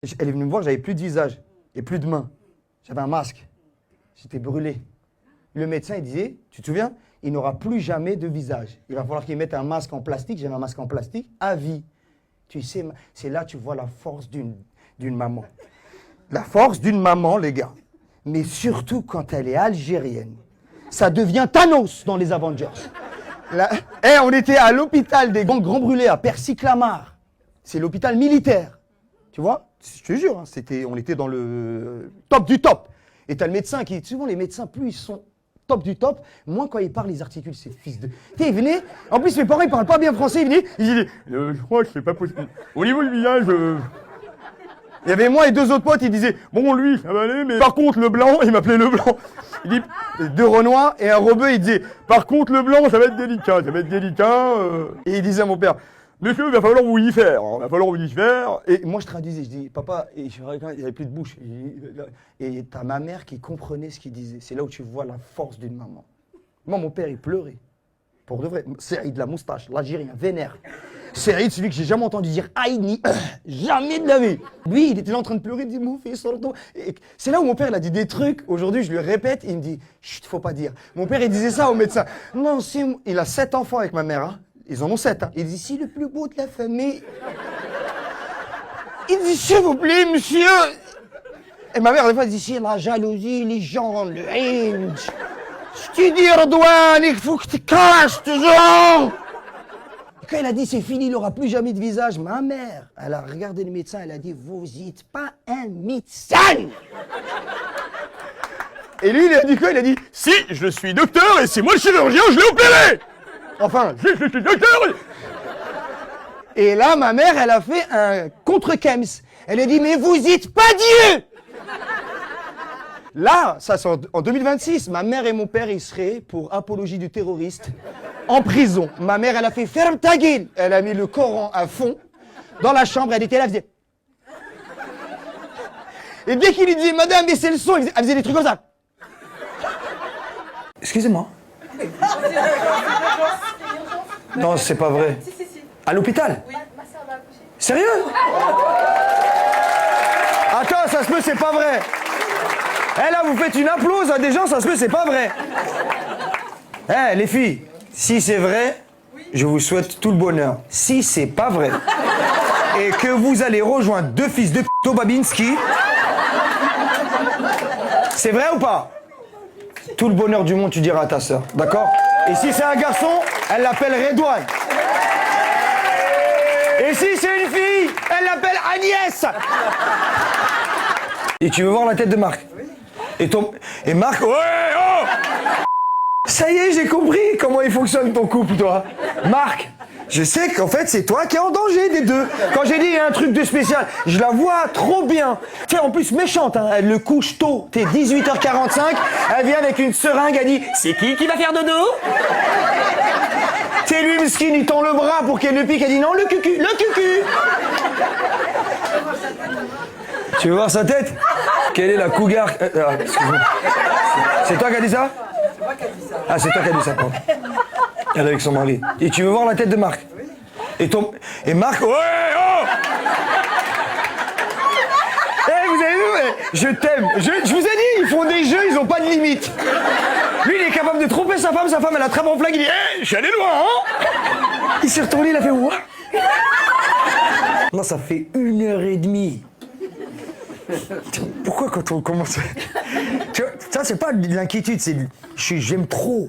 Elle est venue me voir, j'avais plus de visage et plus de mains. J'avais un masque. J'étais brûlé. Le médecin, il disait, tu te souviens, il n'aura plus jamais de visage. Il va falloir qu'il mette un masque en plastique. J'avais un masque en plastique à vie. Tu sais, c'est là que tu vois la force d'une maman. La force d'une maman, les gars. Mais surtout quand elle est algérienne. Ça devient Thanos dans les Avengers. On était à l'hôpital des grands brûlés à Percy-Clamart. C'est l'hôpital militaire. Tu vois, je te jure, hein, on était dans le top du top. Et t'as le médecin qui, souvent les médecins, plus ils sont top du top, moins quand ils parlent, ils articulent ces fils de... Tu sais, ils venaient, en plus mes parents, ils parlent pas bien français, ils venaient, ils disaient, je crois que c'est pas possible. Au niveau du visage, Il y avait moi et deux autres potes, ils disaient, bon lui, ça va aller, mais par contre le blanc, il m'appelait le blanc. Il dit, deux Renois et un Rebeu, il disait, par contre le blanc, ça va être délicat, Et il disait à mon père, monsieur, il va falloir vous y faire, il va falloir vous y faire. Et moi, je traduisais, je dis, papa, et je regarde, il n'y avait plus de bouche. Et t'as ma mère qui comprenait ce qu'il disait. C'est là où tu vois la force d'une maman. Moi, mon père, il pleurait. Pour de vrai. Saïd, la moustache, l'Algérien, vénère. Saïd, celui que j'ai jamais entendu dire aïe ni jamais de la vie. Lui, il était là en train de pleurer, il dit, mon fils, sors-toi. C'est là où mon père, il a dit des trucs. Aujourd'hui, je lui répète, il me dit, chut, faut pas dire. Mon père, il disait ça au médecin. Non, il a 7 enfants avec ma mère, hein. Ils en ont 7. Hein. Il dit, c'est le plus beau de la famille. Il dit, s'il vous plaît, monsieur. Et ma mère, des fois, elle dit, c'est la jalousie, les gens, le haine. Je te dis, Redouane, il faut que tu caches, toujours. Quand il a dit, c'est fini, il n'aura plus jamais de visage, ma mère, elle a regardé le médecin, elle a dit, vous n'êtes pas un médecin. Et lui, il a dit quoi? Il a dit, si, je suis docteur et c'est moi le chirurgien, je l'ai opéré. Enfin, je suis docteur. Et là, ma mère, elle a fait un contre-Kems. Elle a dit, mais vous êtes pas Dieu. Là, ça c'est en 2026, ma mère et mon père, ils seraient, pour apologie du terroriste, en prison. Ma mère, elle a fait ferme ta gueule. Elle a mis le Coran à fond dans la chambre, elle était là, elle faisait... Et dès qu'il lui disait, madame, baissez le son, elle faisait des trucs comme ça. Excusez-moi. Non, c'est pas vrai. Si. À l'hôpital? Oui. Ma soeur va accoucher. Sérieux? Attends, ça se peut, c'est pas vrai. Eh là, vous faites une applause à des gens, ça se peut, c'est pas vrai. Eh, les filles, si c'est vrai, je vous souhaite tout le bonheur. Si c'est pas vrai, et que vous allez rejoindre deux fils de p*** Babinski, c'est vrai ou pas? Tout le bonheur du monde, tu diras à ta sœur, d'accord? Et si c'est un garçon, elle l'appelle Redouane. Et si c'est une fille, elle l'appelle Agnès. Et tu veux voir la tête de Marc? Et Marc, ouais, oh! Ça y est, j'ai compris comment il fonctionne ton couple, toi. Marc, je sais qu'en fait, c'est toi qui es en danger des deux. Quand j'ai dit il y a un truc de spécial, je la vois trop bien. Tu sais, en plus méchante, hein, elle le couche tôt. T'es 18h45, elle vient avec une seringue, elle dit, c'est qui va faire dodo? C'est lui, Mskin, il tend le bras pour qu'elle le pique, elle dit, non, le cucu. Tu veux voir sa tête? Quelle est la cougar? Excuse-moi. C'est toi qui as dit ça? C'est moi qui ai dit ça. Ah, c'est toi qui as dit ça, pardon. Elle est avec son mari. Et tu veux voir la tête de Marc? Oui. Et Marc, ouais, oh! Eh, vous avez vu, je t'aime. Je vous ai dit, ils font des jeux, ils ont pas de limite. Lui, il est capable de tromper sa femme elle attrape en flag, il dit, je suis allé loin, hein? Il s'est retourné, il a fait, what? Non, ça fait 1h30. Pourquoi quand on commence... Tu vois, ça, c'est pas de l'inquiétude, c'est... J'aime trop.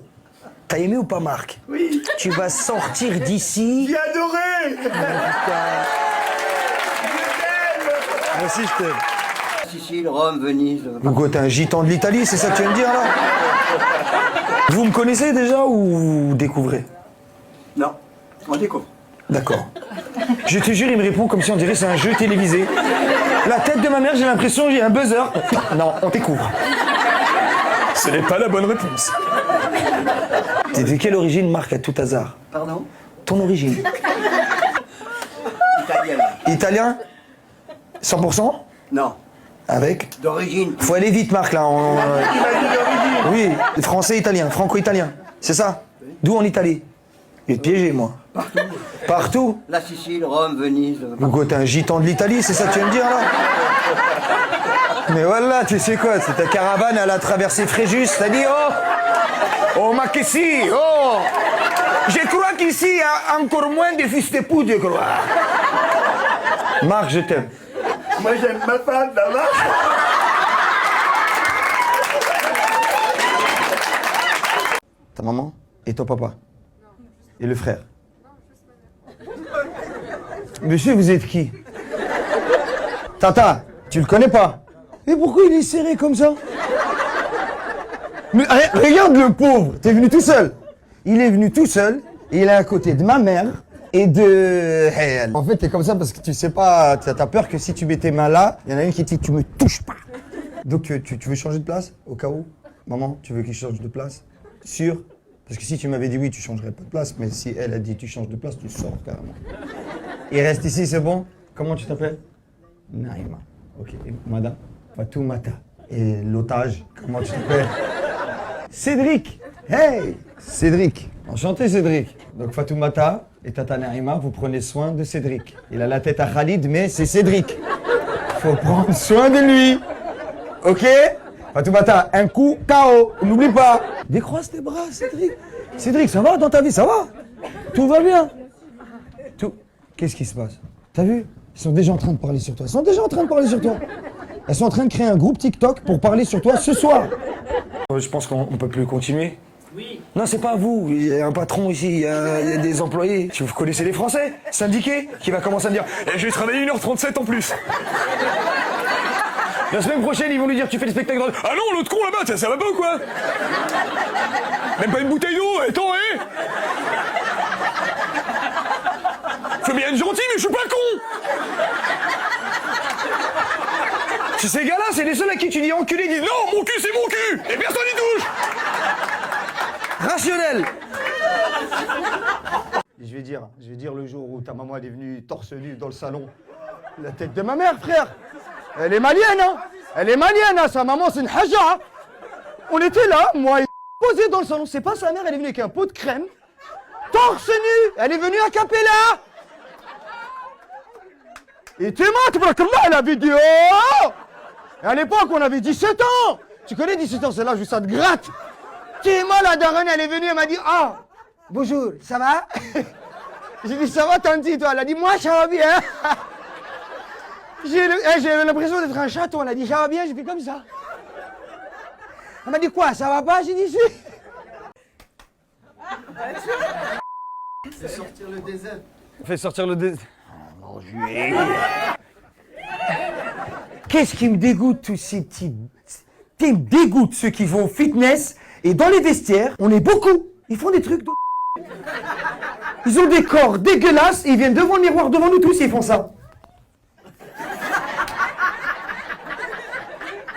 T'as aimé ou pas, Marc? Oui. Tu vas sortir d'ici... J'ai adoré. Moi aussi, je t'aime. Sicile, Rome, Venise. Pourquoi t'es un gitan de l'Italie, c'est ça que tu viens de dire, là? Vous me connaissez déjà ou vous découvrez? Non, on découvre. D'accord. Je te jure, il me répond comme si on dirait c'est un jeu télévisé. La tête de ma mère, j'ai l'impression qu'il y a un buzzer. Non, on découvre. Ce n'est pas la bonne réponse. T'es de quelle origine, Marc, à tout hasard? Pardon? Ton origine? Italienne. Italien? 100%? Non. Avec? D'origine. Faut aller vite, Marc, là. Oui, français-italien, franco-italien. C'est ça? D'où en Italie? Je vais te piéger, moi. Partout. La Sicile, Rome, Venise. Hugo, t'es un gitan de l'Italie, c'est ça que tu viens de dire là? Mais voilà, tu sais quoi, c'est ta caravane, elle a traversé Fréjus, t'as dit oh ma qu'est-ce oh, je crois qu'ici il y a encore moins de fils de pute, je crois. Marc, je t'aime. Moi, j'aime ma femme, la marche. Ta maman et ton papa? Et le frère? Monsieur, vous êtes qui? Tata, tu le connais pas? Mais pourquoi il est serré comme ça? Mais regarde le pauvre, t'es venu tout seul. Il est venu tout seul, et il est à côté de ma mère et de elle. En fait, t'es comme ça parce que tu sais pas, t'as peur que si tu mets tes mains là, il y en a une qui dit tu me touches pas. Donc tu veux changer de place, au cas où? Maman, tu veux qu'il change de place? Sûr? Parce que si tu m'avais dit oui, tu changerais pas de place, mais si elle a dit tu changes de place, tu sors carrément. Il reste ici, c'est bon? Comment tu t'appelles? Naïma. Ok. Et madame? Fatoumata. Et l'otage, comment tu t'appelles? Cédric. Hey, Cédric. Enchanté, Cédric. Donc Fatoumata et Tata Naïma, vous prenez soin de Cédric. Il a la tête à Khalid, mais c'est Cédric. Faut prendre soin de lui. Ok? Fatoumata, un coup, KO. N'oublie pas. Décroise tes bras, Cédric. Cédric, ça va dans ta vie? Ça va? Tout va bien? Tout. Qu'est-ce qui se passe? T'as vu? Ils sont déjà en train de parler sur toi. Ils sont déjà en train de parler sur toi. Elles sont en train de créer un groupe TikTok pour parler sur toi ce soir. Je pense qu'on peut plus continuer. Oui. Non, c'est pas vous. Il y a un patron ici, il y a des employés. Si vous connaissez les Français, syndiqués, qui va commencer à me dire « Je vais travailler 1h37 en plus ». La semaine prochaine, ils vont lui dire « Tu fais le spectacle dans... » Ah non, l'autre con là-bas, ça va pas ou quoi? Même pas une bouteille d'eau, attends, hé. Faut bien être gentil, mais je suis pas con. Si ces gars-là, c'est les seuls à qui tu dis enculé, ils disent non, mon cul c'est mon cul, et personne n'y touche. Rationnel. Je vais dire le jour où ta maman elle est venue torse nu dans le salon, la tête de ma mère, frère. Elle est malienne, hein. Elle est malienne, hein. Sa maman c'est une haja. On était là, moi posé dans le salon, c'est pas sa mère, elle est venue avec un pot de crème, torse nu, elle est venue à Capella. Et t'es mort, tabarakallah, la vidéo. Et à l'époque, on avait 17 ans. Tu connais 17 ans, c'est là où ça te gratte. T'es mort, la daronne, elle est venue, elle m'a dit, ah, bonjour, ça va? J'ai dit, ça va, tanti, toi? Elle a dit, moi, ça va bien. J'ai l'impression d'être un chaton. Elle a dit, ça va bien, j'ai fait comme ça. Elle m'a dit, quoi, ça va pas? J'ai dit, si. Fais sortir le désert. Fais sortir le désert. Qu'est-ce qui me dégoûte, tous ces petits... Qui me dégoûte, ceux qui vont au fitness et dans les vestiaires, on est beaucoup. Ils font des trucs de... Ils ont des corps dégueulasses et ils viennent devant le miroir, devant nous tous, et ils font ça.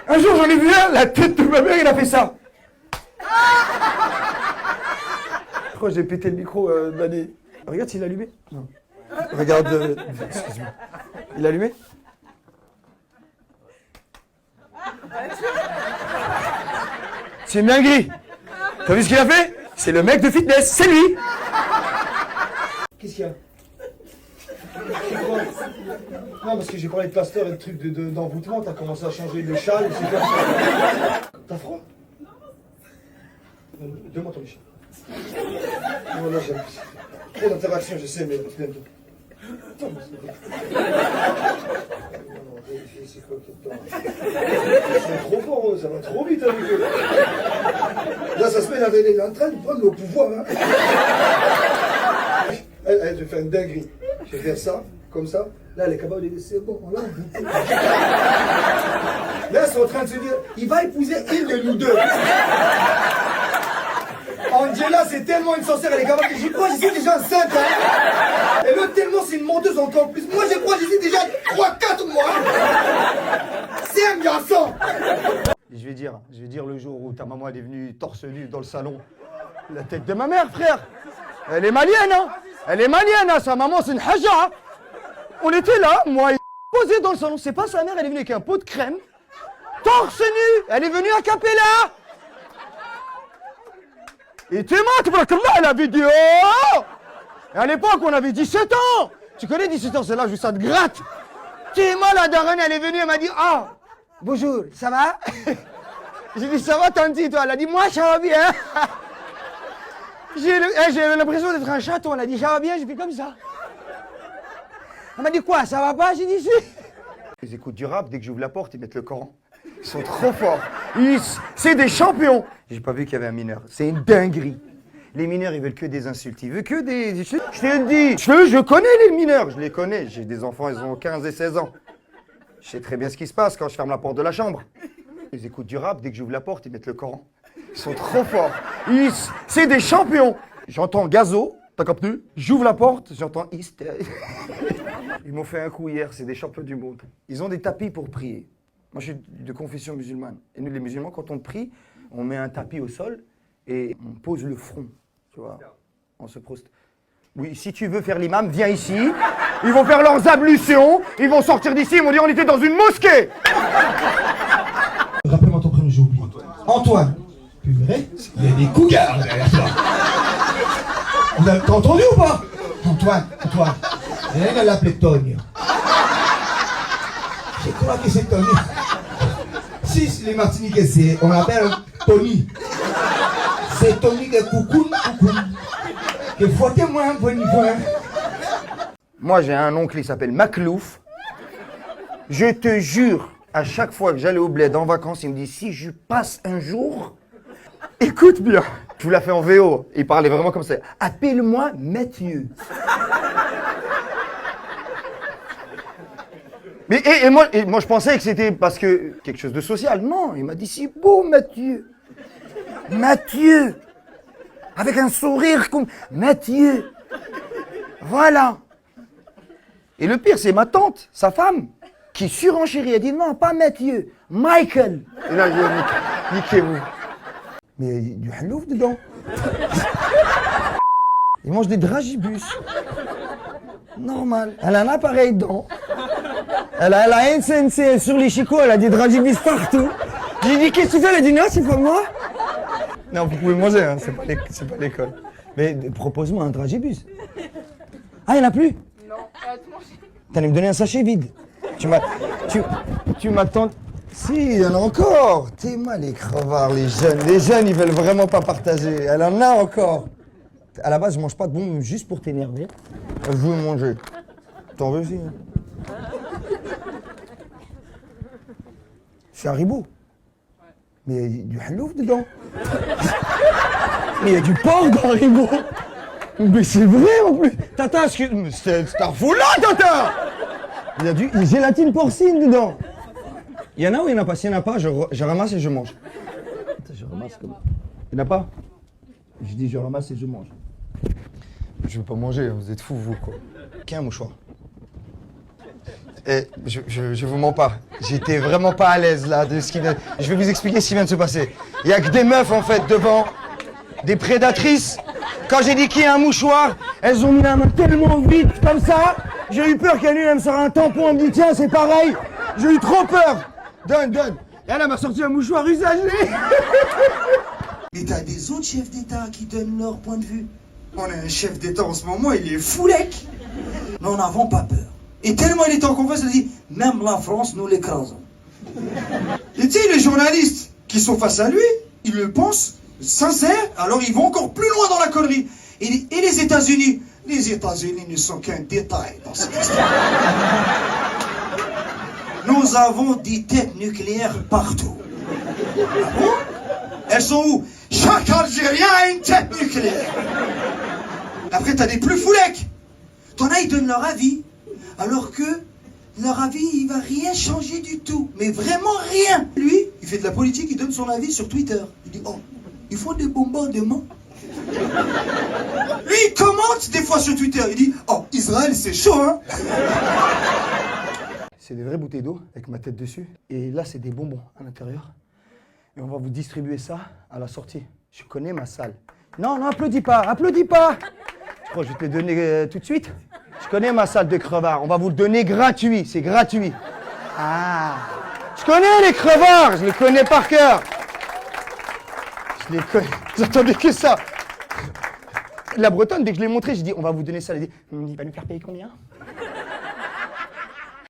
Un jour, j'en ai vu un, la tête de ma mère, il a fait ça. Je crois que j'ai pété le micro, Mané. Regarde s'il est allumé. Non. Regarde, excuse-moi. Il est allumé? C'est une dinguerie. T'as vu ce qu'il a fait? C'est le mec de fitness, c'est lui. Qu'est-ce qu'il y a? Non, parce que j'ai parlé de plaster et de trucs d'envoûtement, t'as commencé à changer le châle, etc. T'as froid? Donne-moi ton chien. Non, là, j'aime. Trop d'interaction, je sais, mais bientôt. Attends, c'est quoi que t'as? Ils sont trop forts, ça va trop vite avec eux. Là, ça se met, elle est en train de prendre le pouvoir. Hein. Elle, je vais faire une dinguerie. Je vais faire ça, comme ça. Là, elle est capable de dire, c'est bon, là, on Là, ils sont en train de se dire, il va épouser une de nous deux. Angela, c'est tellement une sorcière, elle est capable de dire, j'y crois, j'y suis déjà enceinte. Hein. Et l'autre, tellement, c'est une menteuse encore plus. Moi, je crois, j'y suis déjà 3-4 mois. C'est un garçon. Je vais dire le jour où ta maman elle est venue torse nu dans le salon, la tête de ma mère, frère. Elle est malienne, hein. Elle est malienne, hein. Sa maman, c'est une haja. On était là, moi, posé dans le salon. C'est pas sa mère, elle est venue avec un pot de crème, torse nu. Elle est venue à Capella. Et t'es mort, tabarakallah, la vidéo. Et à l'époque, on avait 17 ans. Tu connais 17 ans, c'est l'âge où ça te gratte. Et moi, la daronne, elle est venue, elle m'a dit, ah, bonjour, ça va? J'ai dit, ça va, tanti, toi? Elle a dit, moi, ça va bien. J'ai l'impression d'être un chaton. Elle a dit, ça va bien, j'ai fait comme ça. Elle m'a dit, quoi, ça va pas? J'ai dit, si. Ils écoutent du rap, dès que j'ouvre la porte, ils mettent le Coran. Ils sont trop forts. C'est des champions. J'ai pas vu qu'il y avait un mineur. C'est une dinguerie. Les mineurs, ils veulent que des insultes. Ils veulent que des... Je te dis, je connais les mineurs. Je les connais. J'ai des enfants, ils ont 15 et 16 ans. Je sais très bien ce qui se passe quand je ferme la porte de la chambre. Ils écoutent du rap, dès que j'ouvre la porte, ils mettent le Coran. Ils sont trop forts. C'est des champions. J'entends Gazo, t'as capté? J'ouvre la porte, j'entends East. Ils m'ont fait un coup hier, c'est des champions du monde. Ils ont des tapis pour prier. Moi, je suis de confession musulmane. Et nous, les musulmans, quand on prie, on met un tapis au sol et on pose le front. Tu vois, on se proste. Oui, si tu veux faire l'imam, viens ici. Ils vont faire leurs ablutions. Ils vont sortir d'ici. Ils vont dire on était dans une mosquée. Rappelle-moi ton prénom, j'ai oublié. Antoine. Purée, il y a des cougars derrière toi. T'as entendu ou pas? Antoine. Elle l'appelait Tony. Je crois que c'est Tony. Si les Martiniquais, on l'appelle Tony. C'est Tony que coucou. Que fouettez-moi un peu niveau. Moi, j'ai un oncle, il s'appelle Maclouf. Je te jure, à chaque fois que j'allais au bled en vacances, il me dit si je passe un jour, écoute bien. Je vous l'ai fait en VO. Il parlait vraiment comme ça. Appelle-moi Mathieu. Mais et moi, je pensais que c'était parce que quelque chose de social. Non, il m'a dit c'est beau, Mathieu. Mathieu. Avec un sourire comme Mathieu. Voilà. Et le pire, c'est ma tante, sa femme, qui surenchérit. Elle dit non, pas Mathieu, Michael. Et là, je dis niquez-vous. Mais il y a du halouf dedans. Il mange des dragibus. Normal. Elle a un appareil dedans. Elle a un SNC sur les chicots, elle a des dragibus partout. J'ai dit qu'est-ce que tu fais? Elle a dit non, c'est pas moi. Non, vous pouvez manger, hein, c'est pas l'école. Mais propose-moi un dragibus. Ah, il n'y en a plus? Non, elle a tout mangé. T'allais me donner un sachet vide. Tu m'attends. Si, il y en a encore. T'es mal les crevards, les jeunes, ils veulent vraiment pas partager. Elle en a encore. À la base, je mange pas de bonbons juste pour t'énerver. Je veux manger. T'en veux aussi, hein? C'est Haribo. Mais il y a du halouf dedans. Mais il y a du porc dans Haribo. Mais c'est vrai en plus. Tata, c'est un fou là, Tata. Il y a du gélatine porcine dedans. Il y en a ou il n'y en a pas? S'il n'y en a pas, je ramasse et je mange. Je ramasse comme... Il n'y en a pas? Je dis je ramasse et je mange. Je veux pas manger, vous êtes fous vous quoi. Qu'un mouchoir. Et je vous mens pas. J'étais vraiment pas à l'aise là de ce qui vient. Je vais vous expliquer ce qui vient de se passer. Il y a que des meufs en fait devant, des prédatrices. Quand j'ai dit qu'il y a un mouchoir, elles ont mis la main tellement vite comme ça. J'ai eu peur qu'elle me sorte un tampon, elle me dit tiens c'est pareil. J'ai eu trop peur. Donne. Et elle m'a sorti un mouchoir usagé. Mais t'as des autres chefs d'État qui donnent leur point de vue. On a un chef d'État en ce moment, il est foulec. Mais on n'avons pas peur. Et tellement il était en confiance, il a dit même la France, nous l'écrasons. Et tu sais, les journalistes qui sont face à lui, ils le pensent sincère, alors ils vont encore plus loin dans la connerie. Et les États-Unis? Les États-Unis ne sont qu'un détail dans cette histoire. Nous avons des têtes nucléaires partout. Ah bon? Elles sont où? Chaque Algérien a une tête nucléaire. Après, t'as des plus foulecs. T'en as, ils donnent leur avis. Alors que leur avis, il va rien changer du tout. Mais vraiment rien. Lui, il fait de la politique, il donne son avis sur Twitter. Il dit, oh, il faut des bombardements. Lui, il commente des fois sur Twitter. Il dit, oh, Israël, c'est chaud, hein. C'est des vraies bouteilles d'eau avec ma tête dessus. Et là, c'est des bonbons à l'intérieur. Et on va vous distribuer ça à la sortie. Je connais ma salle. Non, applaudis pas. Je crois que je vais te le donner tout de suite. Je connais ma salle de crevards. On va vous le donner gratuit. C'est gratuit. Ah. Je connais les crevards. Je les connais par cœur. Je les connais. Vous entendez que ça. La Bretonne, dès que je l'ai montré, j'ai dit, on va vous donner ça. Elle a dit, il va nous faire payer combien?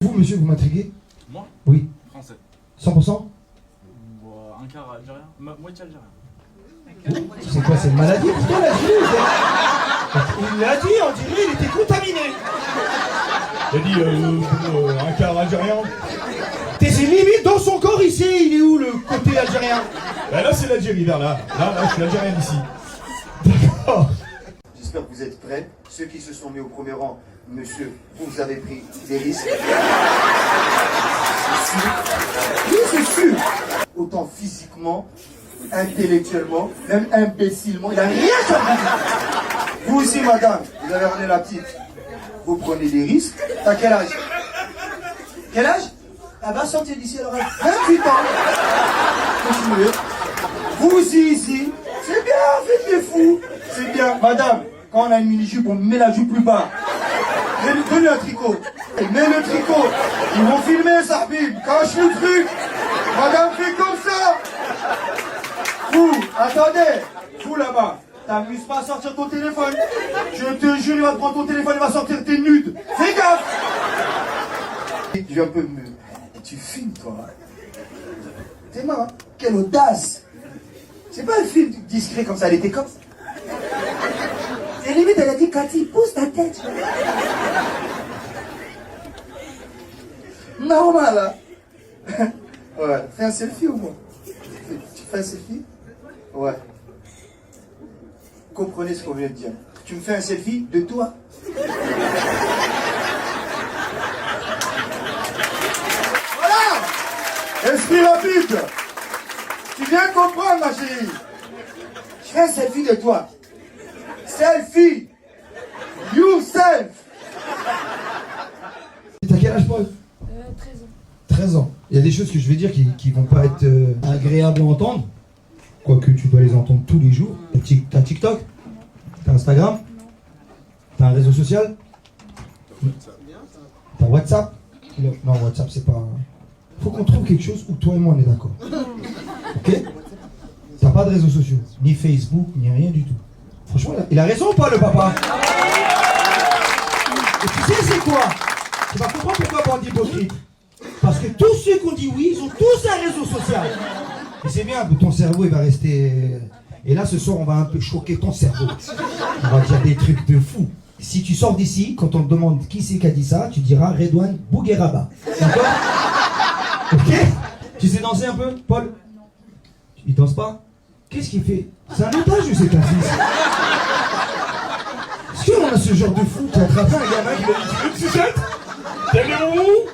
Vous, monsieur, vous m'intriguez? Moi? Oui. Français. 100%? Un quart algérien. Moitié algérien. C'est quoi, c'est une maladie? Putain, l'Algérie, il l'a dit, on dirait, il était contaminé. Il a dit, un quart algérien. C'est limite dans son corps, il sait, il est où le côté algérien? Ben là, c'est l'Algérie, vers là. Là, je suis algérien ici. D'accord. J'espère que vous êtes prêts. Ceux qui se sont mis au premier rang, monsieur, vous avez pris des risques. C'est sûr. Oui, c'est sûr. Autant physiquement, intellectuellement, même imbécilement, il n'a rien à vous. Vous aussi, madame, vous avez ramené la petite. Vous prenez des risques. T'as quel âge? Quel âge? Elle va sortir d'ici, elle aura 28 ans. Continuez. Vous aussi, ici. C'est bien, faites les fous. C'est bien. Madame, quand on a une mini-jupe, on met la jupe plus bas. Donnez un tricot. Mets le tricot. Ils vont filmer, Sarbib. Cache le truc. Madame, fait comme ça. Vous, attendez. Vous là-bas, t'amuses pas à sortir ton téléphone. Je te jure, il va te prendre ton téléphone, il va sortir tes nudes. Fais gaffe. Tu viens un peu me... Tu filmes, toi. T'es marrant. Quelle audace. C'est pas un film discret comme ça, elle était comme ça. Et limite, elle a dit, Cathy, pousse ta tête. Normal, hein. Ouais, fais un selfie au moins. Tu fais un selfie? Ouais. Comprenez ce qu'on vient de dire. Tu me fais un selfie de toi? Voilà! Esprit rapide! Tu viens de comprendre, ma chérie? Je fais un selfie de toi. Selfie! Yourself! T'as quel âge, Paul? 13 ans. 13 ans. Il y a des choses que je vais dire qui vont pas être agréables à entendre. Quoique tu dois les entendre tous les jours. T'as TikTok? T'as Instagram? T'as un réseau social? T'as WhatsApp? Non, WhatsApp c'est pas... Faut qu'on trouve quelque chose où toi et moi on est d'accord. Ok? T'as pas de réseaux sociaux, ni Facebook, ni rien du tout. Franchement, il a raison ou pas le papa? Et tu sais c'est quoi? Tu vas comprendre pourquoi bande hypocrite. Parce que tous ceux qui ont dit oui, ils ont tous un réseau social. Et c'est bien, ton cerveau il va rester... Et là ce soir on va un peu choquer ton cerveau. On va dire des trucs de fou. Si tu sors d'ici, quand on te demande qui c'est qui a dit ça, tu diras Redouane Bougueraba. D'accord? Ok? Tu sais danser un peu, Paul? Il danse pas? Qu'est-ce qu'il fait? C'est un otage ou c'est un fils? Est-ce qu'on a ce genre de fou qui a attrapé un gamin qui lui a dit tu veux une sucette? T'aimes les bonbons?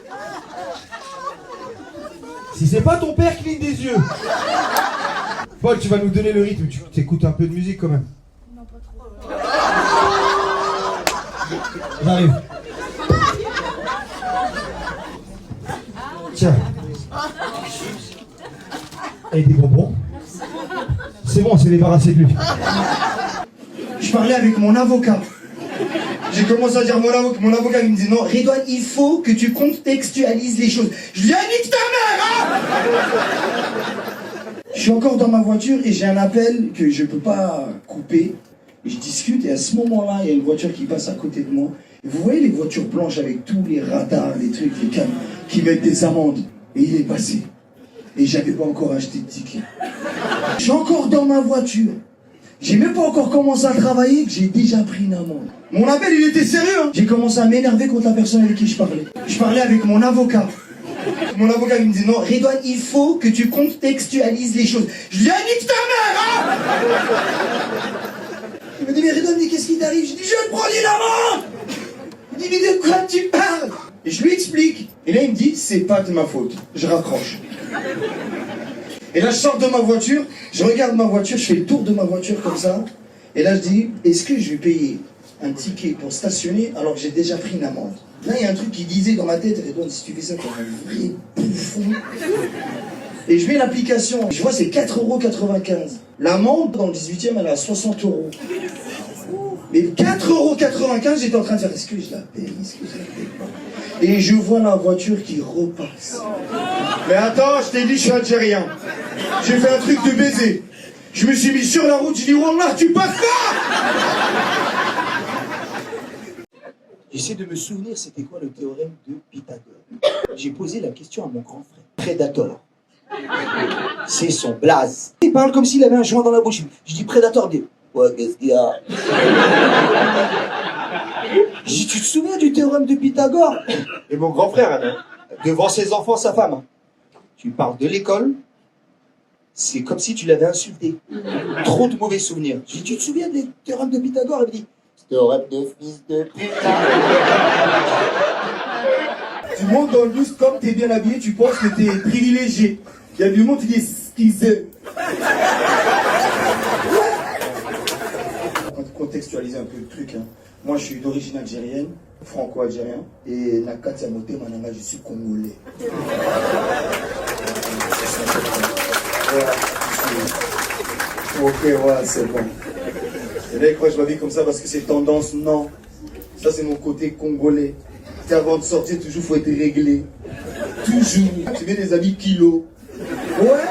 Si c'est pas ton père, cligne des yeux. Paul, tu vas nous donner le rythme, tu écoutes un peu de musique quand même. Non, pas trop. J'arrive. Tiens. Et des bonbons. C'est bon, on s'est débarrassé de lui. Je parlais avec mon avocat. J'ai commencé à dire mon avocat il me dit non, Redouane, il faut que tu contextualises les choses. Je lui ai dit nique ta mère, hein. Je suis encore dans ma voiture et j'ai un appel que je peux pas couper. Et je discute et à ce moment-là, il y a une voiture qui passe à côté de moi. Et vous voyez les voitures blanches avec tous les radars, les trucs, les cams, qui mettent des amendes. Et il est passé. Et j'avais pas encore acheté de ticket. Je suis encore dans ma voiture. J'ai même pas encore commencé à travailler que j'ai déjà pris une amende. Mon appel, il était sérieux, hein. J'ai commencé à m'énerver contre la personne avec qui je parlais. Je parlais avec mon avocat. Mon avocat, il me dit non, Redouane, il faut que tu contextualises les choses. Je lui ai dit nique ta mère, hein. Il me dit mais Redouane, mais qu'est-ce qui t'arrive? Je dis je prends une amende. Il me dit mais de quoi tu parles? Et je lui explique. Et là, il me dit c'est pas de ma faute. Je raccroche. Et là, je sors de ma voiture, je regarde ma voiture, je fais le tour de ma voiture comme ça. Et là, je dis, est-ce que je vais payer un ticket pour stationner alors que j'ai déjà pris une amende? Là, il y a un truc qui disait dans ma tête, Redouane, si tu fais ça, t'es un vrai bouffon. Et je mets l'application, je vois c'est 4,95 €. L'amende dans le 18e, elle est à 60 €. Mais 4,95 €, j'étais en train de faire, est-ce que je la paye? Est-ce que je la paye pas? Et je vois la voiture qui repasse. Mais attends, je t'ai dit, je suis algérien. J'ai fait un truc de baiser. Je me suis mis sur la route, j'ai dit, Wallah, tu passes pas. J'essaie de me souvenir, c'était quoi le théorème de Pythagore. J'ai posé la question à mon grand frère. Predator. C'est son blaze. Il parle comme s'il avait un joint dans la bouche. Je dis Predator, il dit, ouais, qu'est-ce qu'il y a? Je dis, tu te souviens du théorème de Pythagore? Et mon grand frère, devant ses enfants, sa femme, tu parles de l'école, c'est comme si tu l'avais insulté. Trop de mauvais souvenirs. Je dis, tu te souviens des théorèmes de Pythagore? Il me dit, théorème de fils de putain. Tu montes dans le bus, comme t'es bien habillé, tu penses que t'es privilégié. Il y a du monde qui dit schizé. Contextualiser un peu le truc. Hein. Moi, je suis d'origine algérienne, franco-algérien, et Nakati Amote Mananga, je suis congolais. Ok, voilà, c'est bon. Et là, ils croient que je m'habille comme ça parce que c'est tendance. Non. Ça, c'est mon côté congolais. Avant de sortir, toujours, faut être réglé. Toujours. Tu mets des habits kilos. Ouais.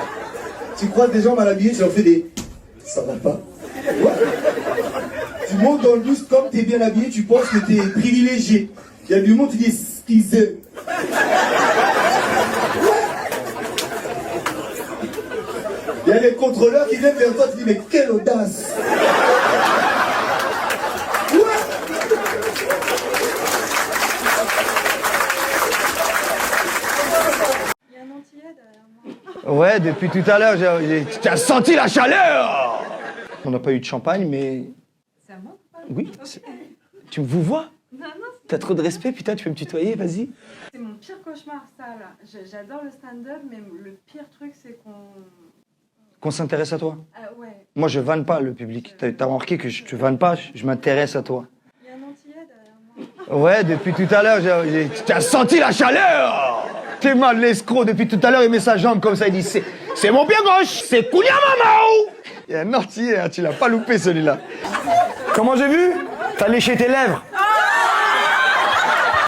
Tu croises des gens mal habillés, tu leur fais des... Ça va pas. Ouais. Tu montes dans le bus, comme t'es bien habillé, tu penses que t'es privilégié. Il y a du monde qui dit schizé. Il y a des contrôleurs qui viennent vers toi, tu dis, mais quelle audace! Il y a un antillais derrière moi. Ouais, depuis tout à l'heure, tu as senti la chaleur. On n'a pas eu de champagne, mais... C'est à moi ou pas? Oui, tu vous vois? Non, non, T'as trop de respect, putain, tu peux me tutoyer, vas-y. c'est mon pire cauchemar, ça, là. J'adore le stand-up, mais le pire truc, c'est qu'on... Qu'on s'intéresse à toi. Ah ouais, Moi, je vanne pas le public. T'as remarqué que je vanne pas, je m'intéresse à toi. il y a un antillais derrière moi. Ouais, depuis tout à l'heure, tu as senti la chaleur. T'es mal, l'escroc, depuis tout à l'heure, il met sa jambe comme ça, il dit, c'est mon pied gauche, c'est Kounia Mamao. Il y a un entier, hein, tu l'as pas loupé, celui-là. Comment j'ai vu? T'as léché tes lèvres.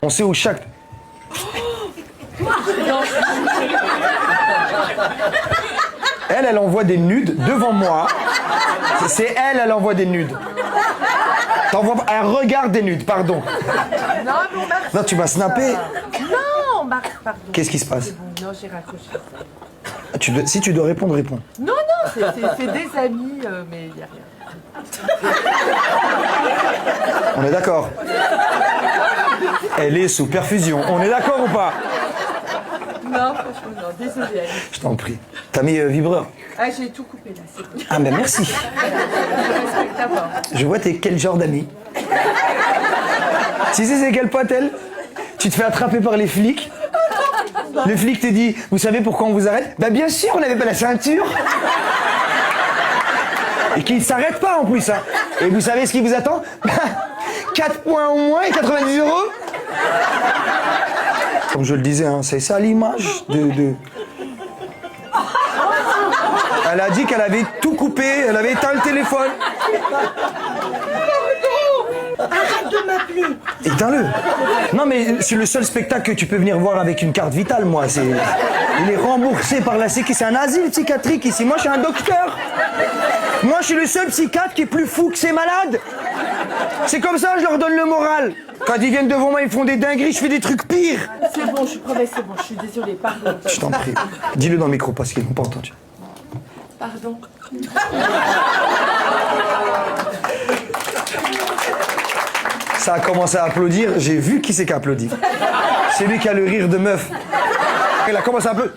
On sait où chaque... Elle envoie des nudes devant moi. C'est elle envoie des nudes. Elle regarde des nudes, pardon. Non, non, Marc. Non, tu m'as snappé. Non, Marc, pardon. Qu'est-ce qui se passe? C'est bon, non, j'ai raccroché. Si tu dois répondre, réponds. Non, non, c'est des amis, mais il n'y a rien. On est d'accord. Elle est sous perfusion. On est d'accord ou pas? Non, franchement, non, désolé, Alice. Je t'en prie. T'as mis vibreur? Ah, j'ai tout coupé là, c'est bon. Ah, ben merci. Je respecte d'abord. Je vois t'es quel genre d'ami. Tu sais c'est quel pote elle? Tu te fais attraper par les flics. Le flic te dit, vous savez pourquoi on vous arrête? Bah bien sûr, on n'avait pas la ceinture. Et qu'il ne s'arrête pas en plus. Hein. Et vous savez ce qui vous attend? 4 points au moins et 90 €. Comme je le disais, hein, c'est ça l'image de... Elle a dit qu'elle avait tout coupé, elle avait éteint le téléphone. Arrête de m'appeler. Éteins-le. Non mais c'est le seul spectacle que tu peux venir voir avec une carte vitale, moi. Il est remboursé par la Sécu, c'est un asile psychiatrique ici. Moi je suis un docteur. Moi je suis le seul psychiatre qui est plus fou que ces malades. C'est comme ça, je leur donne le moral. Quand ils viennent devant moi, ils font des dingueries, je fais des trucs pires. C'est bon, je promets, c'est bon, je suis désolée, pardon. Je t'en prie. Dis-le dans le micro parce qu'ils n'ont pas entendu. Pardon. Ça a commencé à applaudir, j'ai vu qui c'est qui a applaudi. C'est lui qui a le rire de meuf. Elle a commencé à applaudir.